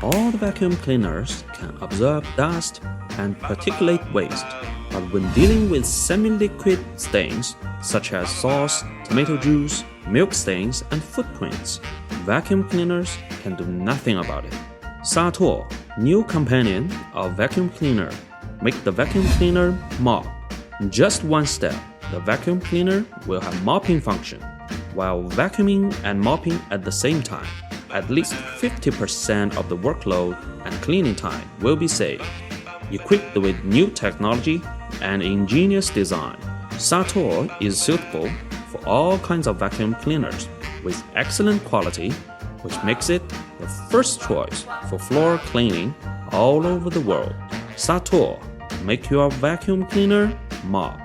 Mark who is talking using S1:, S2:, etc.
S1: All the vacuum cleaners can absorb dust and particulate waste, but when dealing with semi-liquid stains such as sauce, tomato juice, milk stains, and footprints, vacuum cleaners can do nothing about it. Satuo, new companion of vacuum cleaner, make the vacuum cleaner mop. In just one step, the vacuum cleaner will have mopping function. While vacuuming and mopping at the same time, at least 50% of the workload and cleaning time will be saved. Equipped with new technology and ingenious design, Satuo is suitable for all kinds of vacuum cleaners with excellent quality, which makes it the first choice for floor cleaning all over the world. Satuo, make your vacuum cleaner mop.